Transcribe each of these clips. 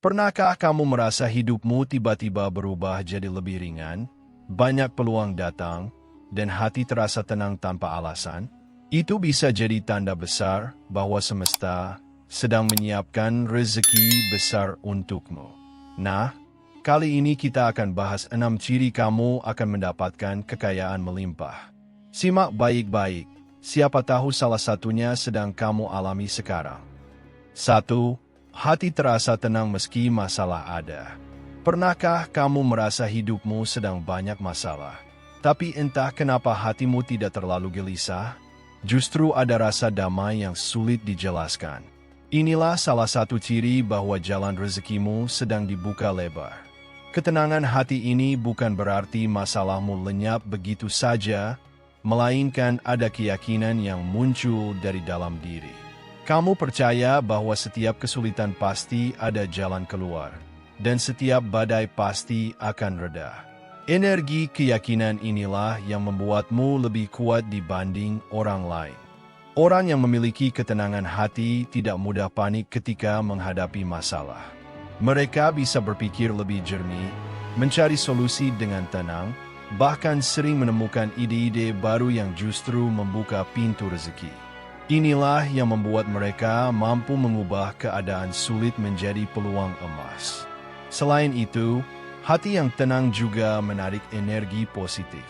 Pernahkah kamu merasa hidupmu tiba-tiba berubah jadi lebih ringan, banyak peluang datang, dan hati terasa tenang tanpa alasan? Itu bisa jadi tanda besar bahwa semesta sedang menyiapkan rezeki besar untukmu. Nah, kali ini kita akan bahas 6 ciri kamu akan mendapatkan kekayaan melimpah. Simak baik-baik, siapa tahu salah satunya sedang kamu alami sekarang. 1. Hati terasa tenang meski masalah ada. Pernahkah kamu merasa hidupmu sedang banyak masalah, tapi entah kenapa hatimu tidak terlalu gelisah? Justru ada rasa damai yang sulit dijelaskan. Inilah salah satu ciri bahwa jalan rezekimu sedang dibuka lebar. Ketenangan hati ini bukan berarti masalahmu lenyap begitu saja, melainkan ada keyakinan yang muncul dari dalam diri. Kamu percaya bahwa setiap kesulitan pasti ada jalan keluar, dan setiap badai pasti akan reda. Energi keyakinan inilah yang membuatmu lebih kuat dibanding orang lain. Orang yang memiliki ketenangan hati tidak mudah panik ketika menghadapi masalah. Mereka bisa berpikir lebih jernih, mencari solusi dengan tenang, bahkan sering menemukan ide-ide baru yang justru membuka pintu rezeki. Inilah yang membuat mereka mampu mengubah keadaan sulit menjadi peluang emas. Selain itu, hati yang tenang juga menarik energi positif.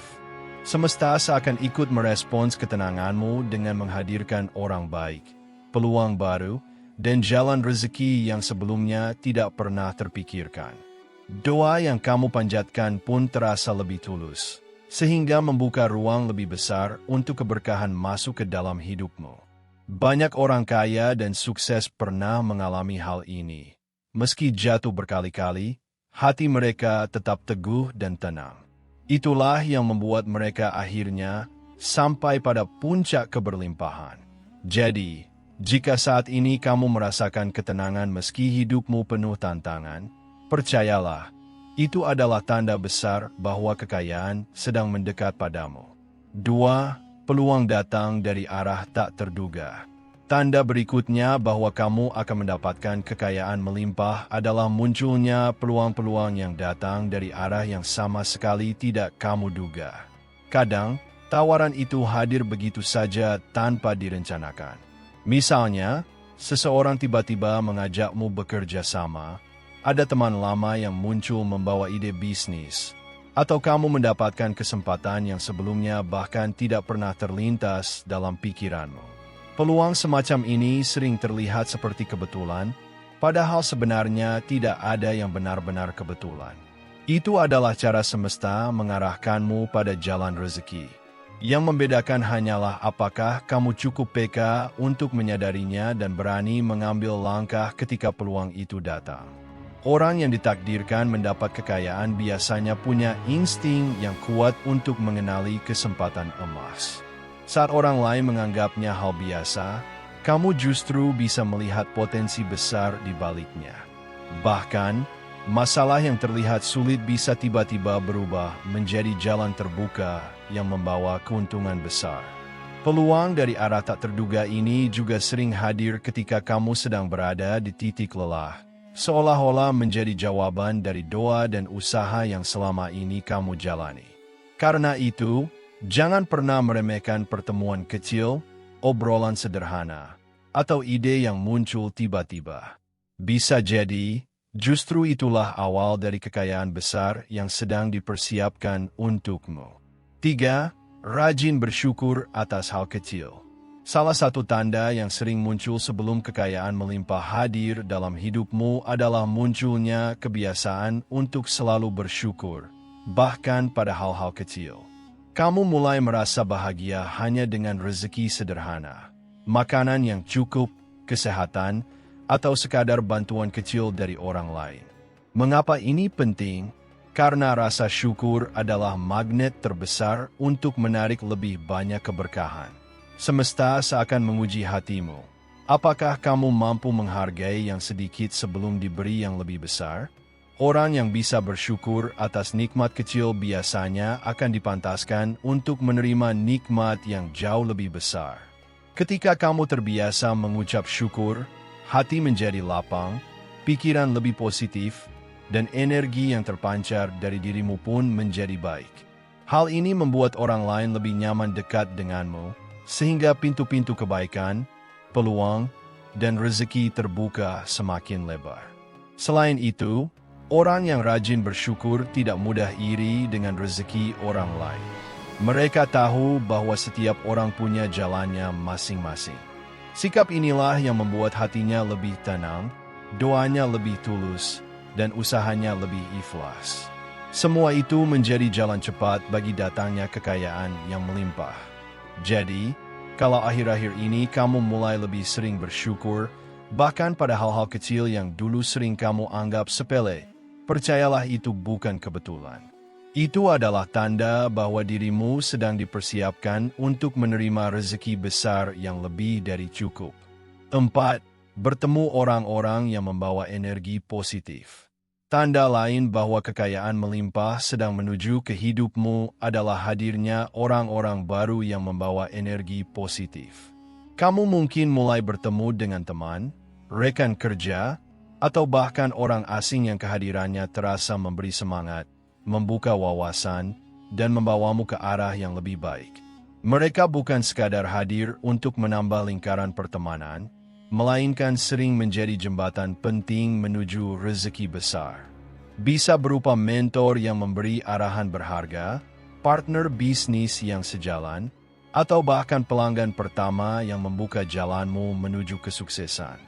Semesta seakan ikut merespons ketenanganmu dengan menghadirkan orang baik, peluang baru, dan jalan rezeki yang sebelumnya tidak pernah terpikirkan. Doa yang kamu panjatkan pun terasa lebih tulus, sehingga membuka ruang lebih besar untuk keberkahan masuk ke dalam hidupmu. Banyak orang kaya dan sukses pernah mengalami hal ini. Meski jatuh berkali-kali, hati mereka tetap teguh dan tenang. Itulah yang membuat mereka akhirnya sampai pada puncak keberlimpahan. Jadi, jika saat ini kamu merasakan ketenangan meski hidupmu penuh tantangan, percayalah, itu adalah tanda besar bahwa kekayaan sedang mendekat padamu. 2. Peluang datang dari arah tak terduga. Tanda berikutnya bahwa kamu akan mendapatkan kekayaan melimpah adalah munculnya peluang-peluang yang datang dari arah yang sama sekali tidak kamu duga. Kadang, tawaran itu hadir begitu saja tanpa direncanakan. Misalnya, seseorang tiba-tiba mengajakmu bekerja sama, ada teman lama yang muncul membawa ide bisnis, atau kamu mendapatkan kesempatan yang sebelumnya bahkan tidak pernah terlintas dalam pikiranmu. Peluang semacam ini sering terlihat seperti kebetulan, padahal sebenarnya tidak ada yang benar-benar kebetulan. Itu adalah cara semesta mengarahkanmu pada jalan rezeki. Yang membedakan hanyalah apakah kamu cukup peka untuk menyadarinya dan berani mengambil langkah ketika peluang itu datang. Orang yang ditakdirkan mendapat kekayaan biasanya punya insting yang kuat untuk mengenali kesempatan emas. Saat orang lain menganggapnya hal biasa, kamu justru bisa melihat potensi besar di baliknya. Bahkan, masalah yang terlihat sulit bisa tiba-tiba berubah menjadi jalan terbuka yang membawa keuntungan besar. Peluang dari arah tak terduga ini juga sering hadir ketika kamu sedang berada di titik lelah, seolah-olah menjadi jawaban dari doa dan usaha yang selama ini kamu jalani. Karena itu, jangan pernah meremehkan pertemuan kecil, obrolan sederhana, atau ide yang muncul tiba-tiba. Bisa jadi, justru itulah awal dari kekayaan besar yang sedang dipersiapkan untukmu. 3. Rajin bersyukur atas hal kecil. Salah satu tanda yang sering muncul sebelum kekayaan melimpah hadir dalam hidupmu adalah munculnya kebiasaan untuk selalu bersyukur, bahkan pada hal-hal kecil. Kamu mulai merasa bahagia hanya dengan rezeki sederhana, makanan yang cukup, kesehatan, atau sekadar bantuan kecil dari orang lain. Mengapa ini penting? Karena rasa syukur adalah magnet terbesar untuk menarik lebih banyak keberkahan. Semesta seakan menguji hatimu. Apakah kamu mampu menghargai yang sedikit sebelum diberi yang lebih besar? Orang yang bisa bersyukur atas nikmat kecil biasanya akan dipantaskan untuk menerima nikmat yang jauh lebih besar. Ketika kamu terbiasa mengucap syukur, hati menjadi lapang, pikiran lebih positif, dan energi yang terpancar dari dirimu pun menjadi baik. Hal ini membuat orang lain lebih nyaman dekat denganmu, sehingga pintu-pintu kebaikan, peluang, dan rezeki terbuka semakin lebar. Selain itu, orang yang rajin bersyukur tidak mudah iri dengan rezeki orang lain. Mereka tahu bahwa setiap orang punya jalannya masing-masing. Sikap inilah yang membuat hatinya lebih tenang, doanya lebih tulus, dan usahanya lebih ikhlas. Semua itu menjadi jalan cepat bagi datangnya kekayaan yang melimpah. Jadi, kalau akhir-akhir ini kamu mulai lebih sering bersyukur, bahkan pada hal-hal kecil yang dulu sering kamu anggap sepele, percayalah itu bukan kebetulan. Itu adalah tanda bahwa dirimu sedang dipersiapkan untuk menerima rezeki besar yang lebih dari cukup. 4. Bertemu orang-orang yang membawa energi positif. Tanda lain bahwa kekayaan melimpah sedang menuju ke hidupmu adalah hadirnya orang-orang baru yang membawa energi positif. Kamu mungkin mulai bertemu dengan teman, rekan kerja, atau bahkan orang asing yang kehadirannya terasa memberi semangat, membuka wawasan, dan membawamu ke arah yang lebih baik. Mereka bukan sekadar hadir untuk menambah lingkaran pertemanan, melainkan sering menjadi jembatan penting menuju rezeki besar. Bisa berupa mentor yang memberi arahan berharga, partner bisnis yang sejalan, atau bahkan pelanggan pertama yang membuka jalanmu menuju kesuksesan.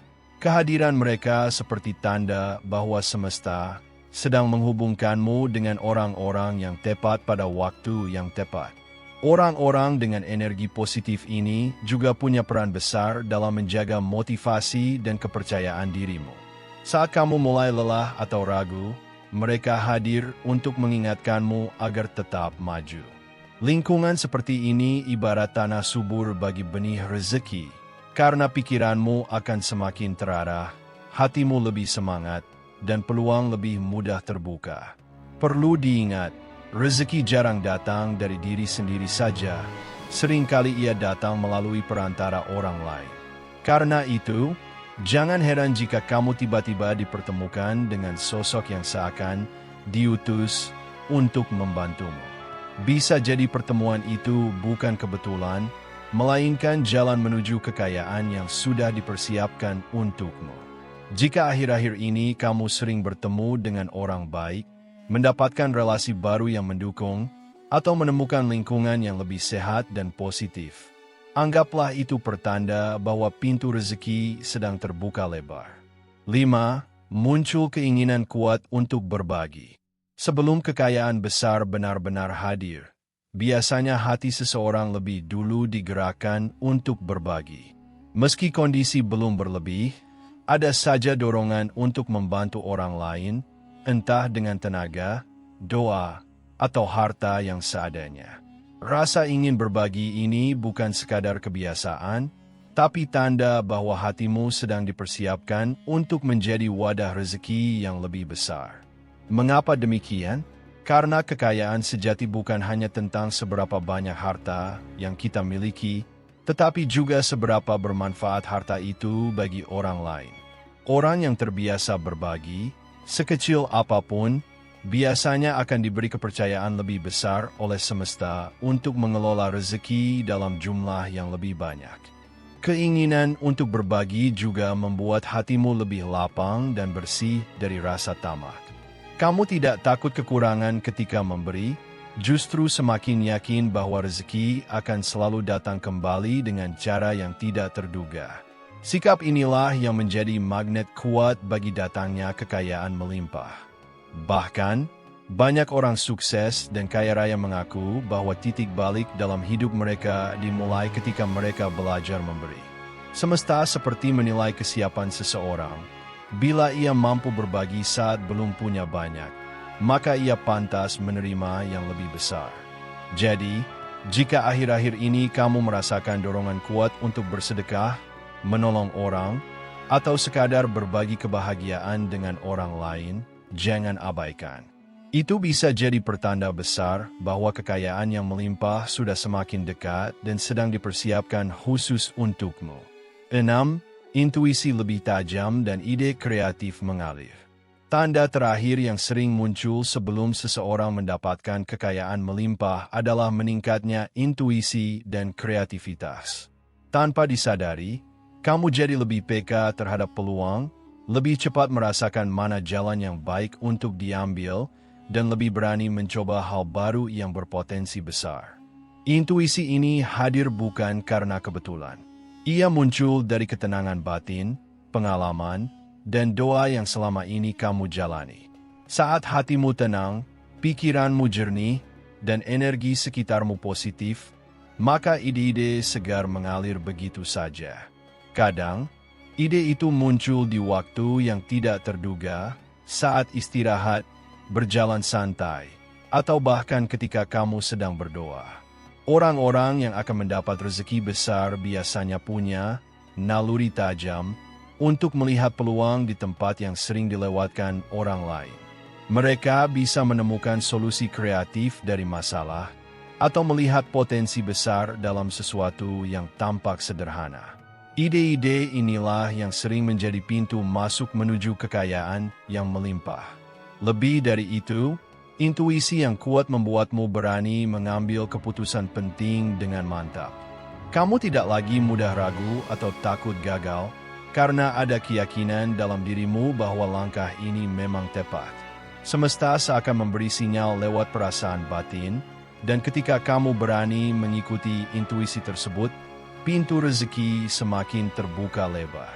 Kehadiran mereka seperti tanda bahwa semesta sedang menghubungkanmu dengan orang-orang yang tepat pada waktu yang tepat. Orang-orang dengan energi positif ini juga punya peran besar dalam menjaga motivasi dan kepercayaan dirimu. Saat kamu mulai lelah atau ragu, mereka hadir untuk mengingatkanmu agar tetap maju. Lingkungan seperti ini ibarat tanah subur bagi benih rezeki, karena pikiranmu akan semakin terarah, hatimu lebih semangat, dan peluang lebih mudah terbuka. Perlu diingat, rezeki jarang datang dari diri sendiri saja, seringkali ia datang melalui perantara orang lain. Karena itu, jangan heran jika kamu tiba-tiba dipertemukan dengan sosok yang seakan diutus untuk membantumu. Bisa jadi pertemuan itu bukan kebetulan, melainkan jalan menuju kekayaan yang sudah dipersiapkan untukmu. Jika akhir-akhir ini kamu sering bertemu dengan orang baik, mendapatkan relasi baru yang mendukung, atau menemukan lingkungan yang lebih sehat dan positif, anggaplah itu pertanda bahwa pintu rezeki sedang terbuka lebar. 5. Muncul keinginan kuat untuk berbagi. Sebelum kekayaan besar benar-benar hadir, biasanya hati seseorang lebih dulu digerakkan untuk berbagi. Meski kondisi belum berlebih, ada saja dorongan untuk membantu orang lain, entah dengan tenaga, doa, atau harta yang seadanya. Rasa ingin berbagi ini bukan sekadar kebiasaan, tapi tanda bahwa hatimu sedang dipersiapkan untuk menjadi wadah rezeki yang lebih besar. Mengapa demikian? Karena kekayaan sejati bukan hanya tentang seberapa banyak harta yang kita miliki, tetapi juga seberapa bermanfaat harta itu bagi orang lain. Orang yang terbiasa berbagi, sekecil apapun, biasanya akan diberi kepercayaan lebih besar oleh semesta untuk mengelola rezeki dalam jumlah yang lebih banyak. Keinginan untuk berbagi juga membuat hatimu lebih lapang dan bersih dari rasa tamak. Kamu tidak takut kekurangan ketika memberi, justru semakin yakin bahwa rezeki akan selalu datang kembali dengan cara yang tidak terduga. Sikap inilah yang menjadi magnet kuat bagi datangnya kekayaan melimpah. Bahkan, banyak orang sukses dan kaya raya mengaku bahwa titik balik dalam hidup mereka dimulai ketika mereka belajar memberi. Semesta seperti menilai kesiapan seseorang. Bila ia mampu berbagi saat belum punya banyak, maka ia pantas menerima yang lebih besar. Jadi, jika akhir-akhir ini kamu merasakan dorongan kuat untuk bersedekah, menolong orang, atau sekadar berbagi kebahagiaan dengan orang lain, jangan abaikan. Itu bisa jadi pertanda besar bahwa kekayaan yang melimpah sudah semakin dekat dan sedang dipersiapkan khusus untukmu. 6. intuisi lebih tajam dan ide kreatif mengalir. Tanda terakhir yang sering muncul sebelum seseorang mendapatkan kekayaan melimpah adalah meningkatnya intuisi dan kreativitas. Tanpa disadari, kamu jadi lebih peka terhadap peluang, lebih cepat merasakan mana jalan yang baik untuk diambil, dan lebih berani mencoba hal baru yang berpotensi besar. Intuisi ini hadir bukan karena kebetulan. Ia muncul dari ketenangan batin, pengalaman, dan doa yang selama ini kamu jalani. Saat hatimu tenang, pikiranmu jernih, dan energi sekitarmu positif, maka ide-ide segar mengalir begitu saja. Kadang, ide itu muncul di waktu yang tidak terduga, saat istirahat, berjalan santai, atau bahkan ketika kamu sedang berdoa. Orang-orang yang akan mendapat rezeki besar biasanya punya naluri tajam untuk melihat peluang di tempat yang sering dilewatkan orang lain. Mereka bisa menemukan solusi kreatif dari masalah atau melihat potensi besar dalam sesuatu yang tampak sederhana. Ide-ide inilah yang sering menjadi pintu masuk menuju kekayaan yang melimpah. Lebih dari itu, intuisi yang kuat membuatmu berani mengambil keputusan penting dengan mantap. Kamu tidak lagi mudah ragu atau takut gagal, karena ada keyakinan dalam dirimu bahwa langkah ini memang tepat. Semesta seakan memberi sinyal lewat perasaan batin, dan ketika kamu berani mengikuti intuisi tersebut, pintu rezeki semakin terbuka lebar.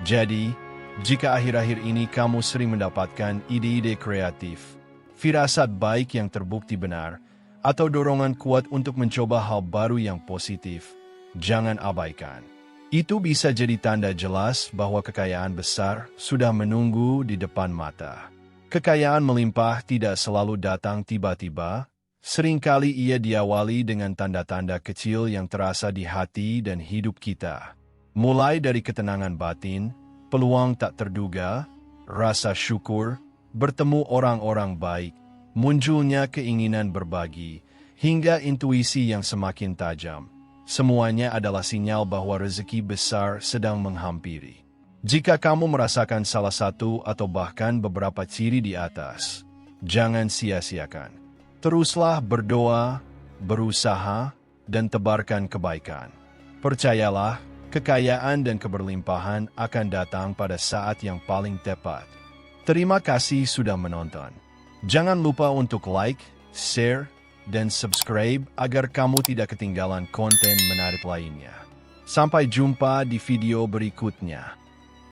Jadi, jika akhir-akhir ini kamu sering mendapatkan ide-ide kreatif, firasat baik yang terbukti benar, atau dorongan kuat untuk mencoba hal baru yang positif, jangan abaikan. Itu bisa jadi tanda jelas bahwa kekayaan besar sudah menunggu di depan mata. Kekayaan melimpah tidak selalu datang tiba-tiba, seringkali ia diawali dengan tanda-tanda kecil yang terasa di hati dan hidup kita. Mulai dari ketenangan batin, peluang tak terduga, rasa syukur, bertemu orang-orang baik, munculnya keinginan berbagi, hingga intuisi yang semakin tajam. Semuanya adalah sinyal bahwa rezeki besar sedang menghampiri. Jika kamu merasakan salah satu atau bahkan beberapa ciri di atas, jangan sia-siakan. Teruslah berdoa, berusaha, dan tebarkan kebaikan. Percayalah, kekayaan dan keberlimpahan akan datang pada saat yang paling tepat. Terima kasih sudah menonton. Jangan lupa untuk like, share, dan subscribe agar kamu tidak ketinggalan konten menarik lainnya. Sampai jumpa di video berikutnya.